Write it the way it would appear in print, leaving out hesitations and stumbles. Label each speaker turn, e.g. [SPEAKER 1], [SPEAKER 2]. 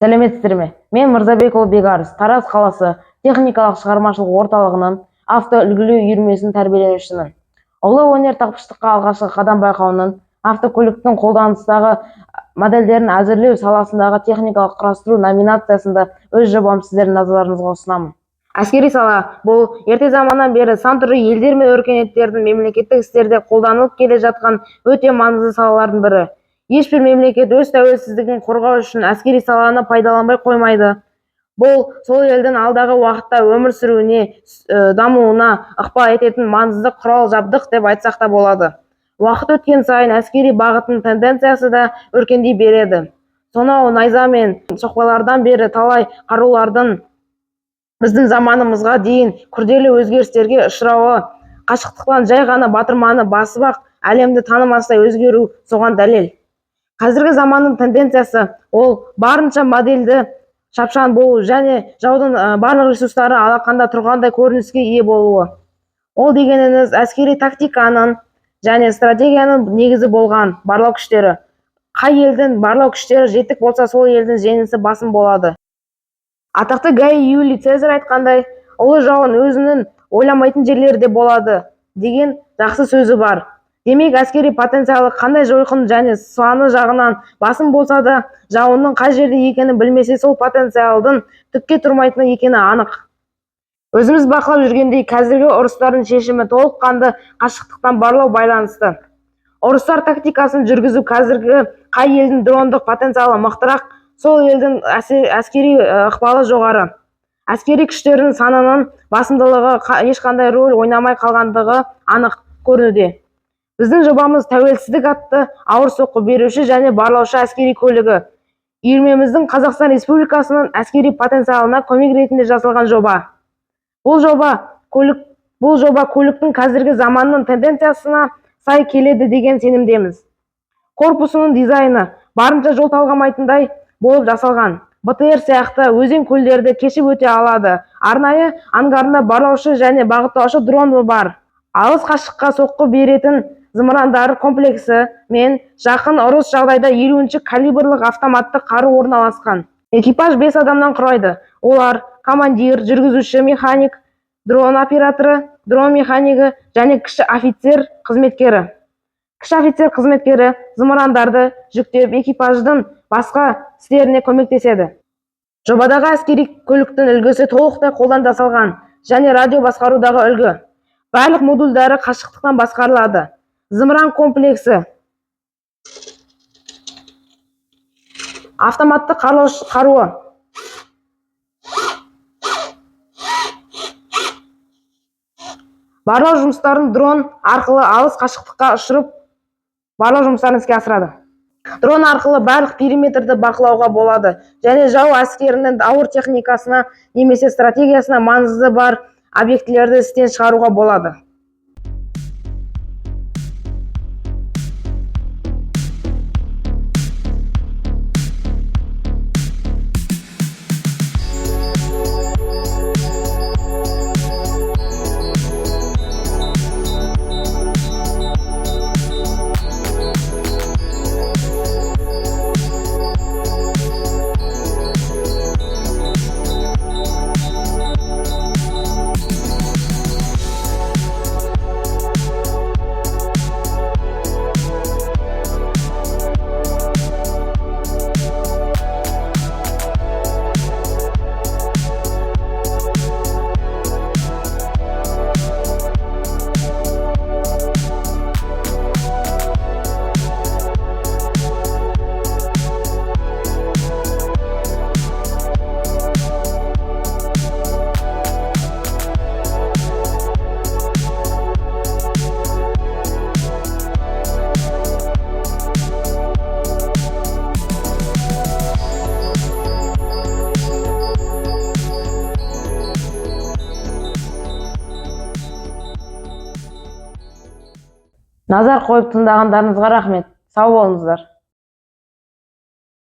[SPEAKER 1] Сәлеметсіздер ме? Мен Мырзабекұлы Бекарыс, Тараз қаласы техникалық шығармашылық орталығының автоүлгілеу үйірмесінің тәрбиеленушісімін. Ұлы өнертапқыштыққа алғашқы қадам байқауының автокөліктің қолданыстағы модельдерін әзірлеу саласындағы техникалық құрастыру номинациясында өз жобамды сіздердің назарларыңызға ұсынамын. Әскери сала бұл ерте заманнан бері сан түрлі елдер мен өркениеттердің мемлекеттік істерде қолданылып келе жатқан өте маңызды салалардың бірі. Ешбір мемлекет өз тәуелсіздігін қорғау үшін әскери саланы пайдаланбай қоймайды. Бұл сол елдің алдағы уақытта өмір сүруіне, дамуына ықпал ететін маңызды құрал жабдық деп айтсақ та болады. Уақыт өткен сайын әскери бағыттың тенденциясы да өркендей береді. Сонау найза мен соқпалардан бері талай қарулардың біздің заманымызға дейін күрделі өзгерістерге ұшырауы, қашықтықтан жай ғана батырманы басып ақ әлемді танымастай өзгеру соған дәлел. Қазіргі заманның тенденциясы ол барынша модельді шапшаң болу және жаудың барлық ресурстары алақанда тұрғандай көрініске ие болуы. Ол дегеніңіз әскери тактиканың және стратегияның негізі болған барлау күштері. Қай елдің барлау күштері жетік болса, сол елдің жеңісі басым болады. Атақты Гай Юлий Цезарь айтқандай, ұлы жауын өзінің ойламайтын жерлерде болады деген жақсы сөзі бар. Демек, әскери потенциалы қандай жойқын және саны жағынан басым болса да, жауының қай жерде екенін білмесе, сол потенциалдың түкке тұрмайтыны екені анық. Өзіміз бақылап жүргендей, қазіргі ұрыстардың шешімі толыққанды қашықтықтан барлау байланысты. Ұрыстар тактикасын жүргізу қазіргі қай елдің дрондық потенциалы мықтырақ, сол елдің әскери ықпалы жоғары. Әскери күштердің санының басымдылығы ешқандай рөл ойнамай қалғандығы анық көрінуде. Біздің жобамыз тәуелсіздік атты ауыр соққы беруші және барлаушы әскери көлігі. Үйірмеміздің Қазақстан Республикасының әскери потенциалына көмек ретінде жасалған жоба. Бұл жоба көліктің қазіргі заманның тенденциясына сай келеді деген сенімдеміз. Корпусының дизайны барынша жол талғамайтындай болып жасалған. БТР сияқты өзен көлдерді кешіп өте алады. Арнайы ангарында барлаушы және бағыттаушы дрон бар. Алыс қашыққа соққы беретін зымырандар комплексі мен жақын ұрыс жағдайда 50-ші калибрлық автоматты қару орналасқан. Экипаж 5 адамнан құрайды. Олар командир, жүргізуші, механик, дрон операторы, дрон механигі және кіші офицер қызметкері. Кіші офицер қызметкері зымырандарды жүктеп, экипаждың басқа істеріне көмектеседі. Жобадағы әскери көліктің үлгісі толықтай қолдан жасалған және радио басқарудағы үлгі. Барлық модульдары қашықтықтан басқарылады. Зымыран комплексі автоматты қаруы. Барлау жұмыстарын дрон арқылы алыс қашықтыққа ұшырып, барлау жұмыстарын іске асырады. Дрон арқылы барлық периметрді бақылауға болады және жау әскерінің ауыр техникасына немесе стратегиясына маңызы бар объектілерді істен шығаруға болады. Назар қойып тыңдағандарыңызға рахмет. Сау болыңыздар.